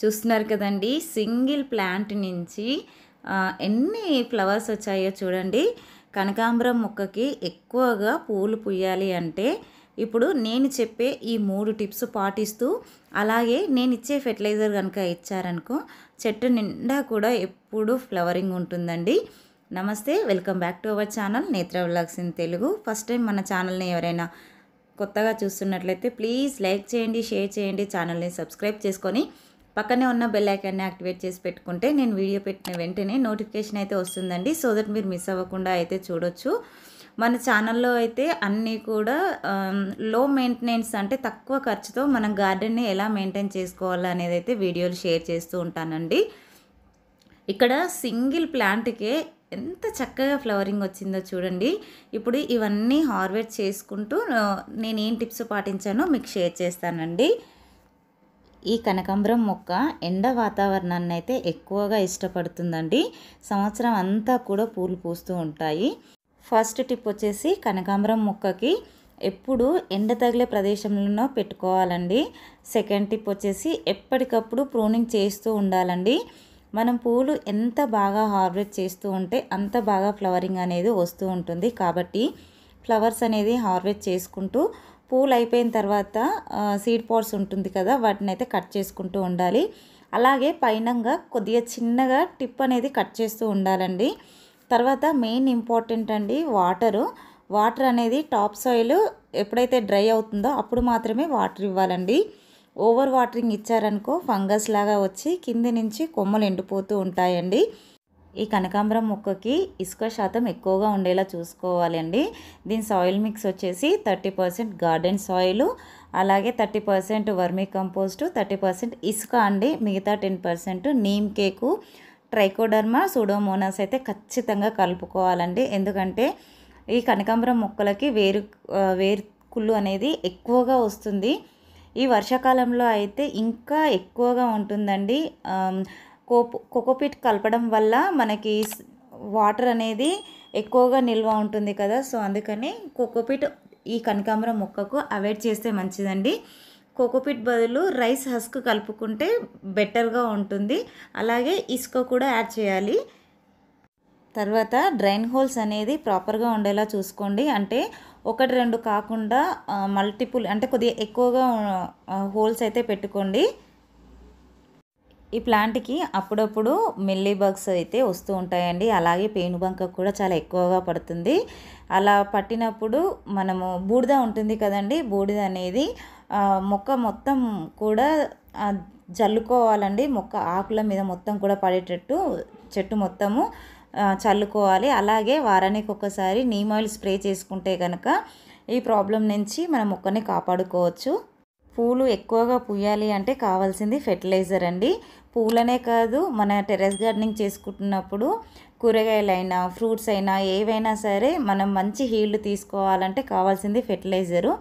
చూస్తున్నారు కదండి, single plant నుంచి ఎన్ని ఫ్లవర్స్ వచ్చాయో చూడండి. కనకాంబరం మొక్కకి ఎక్కువగా పూలు పూయాలి అంటే ఇప్పుడు నేను చెప్పే ఈ 3 టిప్స్ పాటిస్తూ, అలాగే నేను ఇచ్చే ఫెర్టిలైజర్ కనుక ఇచ్చారనుకో, చెట్టు నిండా కూడా ఎప్పుడూ ఫ్లవరింగ్ ఉంటుందండి. నమస్తే, welcome back to our channel Netra vlogs in Telugu. First time మన ఛానల్ని ఎవరైనా కొత్తగా చూస్తున్నట్లయితే ప్లీజ్ లైక్ చేయండి, షేర్ చేయండి, ఛానల్ని సబ్స్క్రైబ్ చేసుకొని పక్కనే ఉన్న బెల్ ఐకాన్ని యాక్టివేట్ చేసి పెట్టుకుంటే నేను వీడియో పెట్టిన వెంటనే నోటిఫికేషన్ అయితే వస్తుందండి. సో దట్ మీరు మిస్ అవ్వకుండా అయితే చూడొచ్చు. మన ఛానల్లో అయితే అన్నీ కూడా లో మెయింటెనెన్స్, అంటే తక్కువ ఖర్చుతో మనం గార్డెన్ని ఎలా మెయింటైన్ చేసుకోవాలి అనేది అయితే వీడియోలు షేర్ చేస్తూ ఉంటానండి. ఇక్కడ సింగిల్ ప్లాంట్కే ఎంత చక్కగా ఫ్లవరింగ్ వచ్చిందో చూడండి. ఇప్పుడు ఇవన్నీ హార్వెస్ట్ చేసుకుంటూ నేనేం టిప్స్ పాటించానో మీకు షేర్ చేస్తానండి. ఈ కనకాంబరం మొక్క ఎండ వాతావరణాన్ని అయితే ఎక్కువగా ఇష్టపడుతుందండి. సంవత్సరం అంతా కూడా పూలు పూస్తూ ఉంటాయి. ఫస్ట్ టిప్ వచ్చేసి కనకాంబరం మొక్కకి ఎప్పుడు ఎండ తగిలే ప్రదేశంలో పెట్టుకోవాలండి. సెకండ్ టిప్ వచ్చేసి ఎప్పటికప్పుడు ప్రూనింగ్ చేస్తూ ఉండాలండి. మనం పూలు ఎంత బాగా హార్వెస్ట్ చేస్తూ ఉంటే అంత బాగా ఫ్లవరింగ్ అనేది వస్తూ ఉంటుంది. కాబట్టి ఫ్లవర్స్ అనేది హార్వెస్ట్ చేసుకుంటూ పూలు అయిపోయిన తర్వాత సీడ్ పాట్స్ ఉంటుంది కదా, వాటిని అయితే కట్ చేసుకుంటూ ఉండాలి. అలాగే పైనంగా కొద్దిగా చిన్నగా టిప్ అనేది కట్ చేస్తూ ఉండాలండి. తర్వాత మెయిన్ ఇంపార్టెంట్ అండి, వాటర్ అనేది టాప్ సాయిల్ ఎప్పుడైతే డ్రై అవుతుందో అప్పుడు మాత్రమే వాటర్ ఇవ్వాలండి. ఓవర్ వాటరింగ్ ఇచ్చారనుకో ఫంగస్ లాగా వచ్చి కింది నుంచి కొమ్మలు ఎండిపోతూ ఉంటాయండి. ఈ కనకాంబరం మొక్కకి ఇసుక శాతం ఎక్కువగా ఉండేలా చూసుకోవాలి అండి. దీని సాయిల్ మిక్స్ వచ్చేసి 30% గార్డెన్ సాయిల్, అలాగే 30% వర్మీ కంపోస్టు, 30% ఇసుక అండి. మిగతా 10% నీమ్ కేకు, ట్రైకోడర్మా, సూడోమోనాస్ అయితే ఖచ్చితంగా కలుపుకోవాలండి. ఎందుకంటే ఈ కనకాంబరం మొక్కలకి వేరు కుళ్ళు అనేది ఎక్కువగా వస్తుంది. ఈ వర్షాకాలంలో అయితే ఇంకా ఎక్కువగా ఉంటుందండి. కోకోపీట్ కలపడం వల్ల మనకి వాటర్ అనేది ఎక్కువగా నిల్వ ఉంటుంది కదా, సో అందుకని కోకోపీట్ ఈ కనకాంబరం మొక్కకు అవాయిడ్ చేస్తే మంచిదండి. కోకోపీట్ బదులు రైస్ హస్క్ కలుపుకుంటే బెటర్గా ఉంటుంది. అలాగే ఇసుక కూడా యాడ్ చేయాలి. తర్వాత డ్రైన్ హోల్స్ అనేది ప్రాపర్గా ఉండేలా చూసుకోండి. అంటే 1-2 కాకుండా మల్టిపుల్, అంటే కొద్దిగా ఎక్కువగా హోల్స్ అయితే పెట్టుకోండి. ఈ ప్లాంట్కి అప్పుడప్పుడు మిల్లీ బగ్స్ అయితే వస్తూ ఉంటాయండి. అలాగే పేనుబంక కూడా చాలా ఎక్కువగా పడుతుంది. అలా పట్టినప్పుడు మనము బూడిద ఉంటుంది కదండి, బూడిద అనేది మొక్క మొత్తం కూడా జల్లుకోవాలండి. మొక్క ఆకుల మీద మొత్తం కూడా పడేటట్టు చెట్టు మొత్తము చల్లుకోవాలి. అలాగే వారానికి ఒకసారి నీమ్ ఆయిల్ స్ప్రే చేసుకుంటే కనుక ఈ ప్రాబ్లం నుంచి మన మొక్కని కాపాడుకోవచ్చు. పూలు ఎక్కువగా పూయాలి అంటే కావాల్సింది ఫెర్టిలైజర్ అండి. పూలనే కాదు, మన టెర్రస్ గార్డెనింగ్ చేసుకుంటున్నప్పుడు కూరగాయలైనా ఫ్రూట్స్ అయినా ఏవైనా సరే మనం మంచి హీల్డ్ తీసుకోవాలంటే కావాల్సింది ఫెర్టిలైజరు.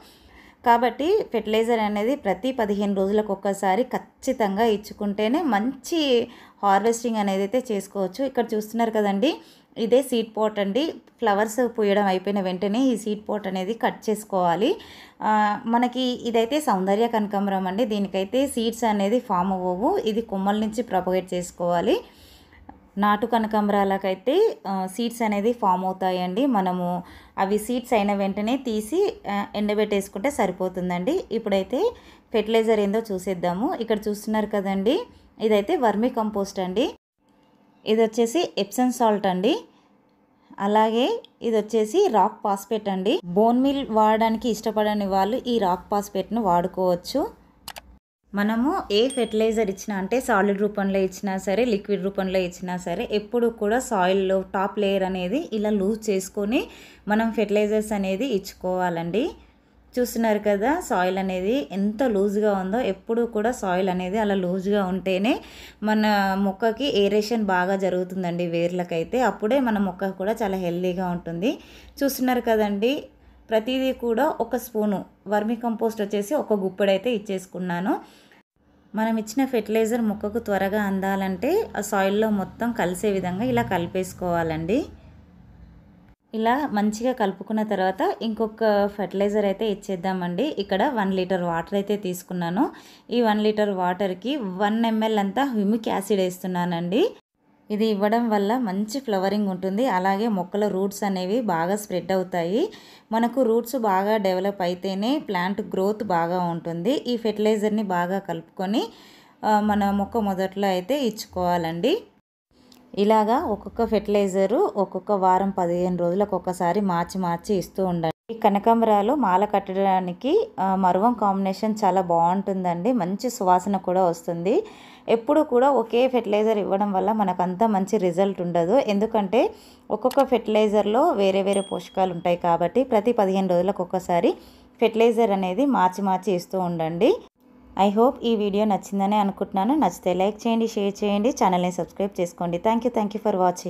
కాబట్టి ఫెర్టిలైజర్ అనేది ప్రతి 15 రోజులకు ఒక్కసారి ఖచ్చితంగా ఇచ్చుకుంటేనే మంచి హార్వెస్టింగ్ అనేది అయితే చేసుకోవచ్చు. ఇక్కడ చూస్తున్నారు కదండి, ఇదే సీడ్ పాట్ అండి. ఫ్లవర్స్ పూయడం అయిపోయిన వెంటనే ఈ సీడ్ పాట్ అనేది కట్ చేసుకోవాలి. మనకి ఇదైతే సౌందర్య కనకాంబరం అండి. దీనికైతే సీడ్స్ అనేది ఫామ్ అవ్వవు, ఇది కొమ్మల నుంచి ప్రొపగేట్ చేసుకోవాలి. నాటు కనకాంబరాలకైతే సీడ్స్ అనేది ఫామ్ అవుతాయండి. మనము అవి సీడ్స్ అయిన వెంటనే తీసి ఎండబెట్టేసుకుంటే సరిపోతుందండి. ఇప్పుడైతే ఫెర్టిలైజర్ ఏందో చూసేద్దాము. ఇక్కడ చూస్తున్నారు కదండి, ఇదైతే వర్మీ కంపోస్ట్ అండి. ఇది వచ్చేసి ఎప్సమ్ సాల్ట్ అండి. అలాగే ఇది వచ్చేసి రాక్ ఫాస్ఫేట్ అండి. బోన్ మీల్ వాడడానికి ఇష్టపడని వాళ్ళు ఈ రాక్ ఫాస్ఫేట్ను వాడుకోవచ్చు. మనము ఏ ఫెర్టిలైజర్ ఇచ్చినా, అంటే సాలిడ్ రూపంలో ఇచ్చినా సరే, లిక్విడ్ రూపంలో ఇచ్చినా సరే, ఎప్పుడు కూడా సాయిల్లో టాప్ లేయర్ అనేది ఇలా లూజ్ చేసుకొని మనం ఫెర్టిలైజర్స్ అనేది ఇచ్చుకోవాలండి. చూస్తున్నారు కదా సాయిల్ అనేది ఎంత లూజ్గా ఉందో. ఎప్పుడు కూడా సాయిల్ అనేది అలా లూజ్గా ఉంటేనే మన మొక్కకి ఏరేషన్ బాగా జరుగుతుందండి, వేర్లకైతే. అప్పుడే మన మొక్క కూడా చాలా హెల్తీగా ఉంటుంది. చూస్తున్నారు కదండి, ప్రతిదీ కూడా ఒక స్పూను వర్మీ కంపోస్ట్ వచ్చేసి ఒక గుప్పెడైతే ఇచ్చేసుకున్నాను. మనం ఇచ్చిన ఫెర్టిలైజర్ మొక్కకు త్వరగా అందాలంటే ఆ సాయిల్లో మొత్తం కలిసే విధంగా ఇలా కలిపేసుకోవాలండి. ఇలా మంచిగా కలుపుకున్న తర్వాత ఇంకొక ఫెర్టిలైజర్ అయితే ఇచ్చేద్దామండి. ఇక్కడ 1 లీటర్ వాటర్ అయితే తీసుకున్నాను. ఈ 1 లీటర్ వాటర్కి 1 ml అంతా హ్యూమిక్ యాసిడ్ వేస్తున్నానండి. ఇది ఇవ్వడం వల్ల మంచి ఫ్లవరింగ్ ఉంటుంది. అలాగే మొక్కల రూట్స్ అనేవి బాగా స్ప్రెడ్ అవుతాయి. మనకు రూట్స్ బాగా డెవలప్ అయితేనే ప్లాంట్ గ్రోత్ బాగా ఉంటుంది. ఈ ఫెర్టిలైజర్ని బాగా కలుపుకొని మన మొక్క మొదట్లో అయితే ఇచ్చుకోవాలండి. ఇలాగా ఒక్కొక్క ఫెర్టిలైజరు ఒక్కొక్క వారం 15 రోజులకు ఒకసారి మార్చి ఇస్తూ ఉండండి. ఈ కనకాంబరాలు మాల కట్టడానికి మరువం కాంబినేషన్ చాలా బాగుంటుందండి. మంచి సువాసన కూడా వస్తుంది. ఎప్పుడు కూడా ఒకే ఫెర్టిలైజర్ ఇవ్వడం వల్ల మనకంత మంచి రిజల్ట్ ఉండదు. ఎందుకంటే ఒక్కొక్క ఫెర్టిలైజర్లో వేరే పోషకాలు ఉంటాయి కాబట్టి ప్రతి 15 రోజులకు ఒకసారి ఫెర్టిలైజర్ అనేది మార్చి ఇస్తూ ఉండండి. ఐ హోప్ ఈ వీడియో నచ్చిందని అనుకుంటున్నాను. నచ్చితే లైక్ చేయండి, షేర్ చేయండి, ఛానల్ని సబ్స్క్రైబ్ చేసుకోండి. Thank you for watching.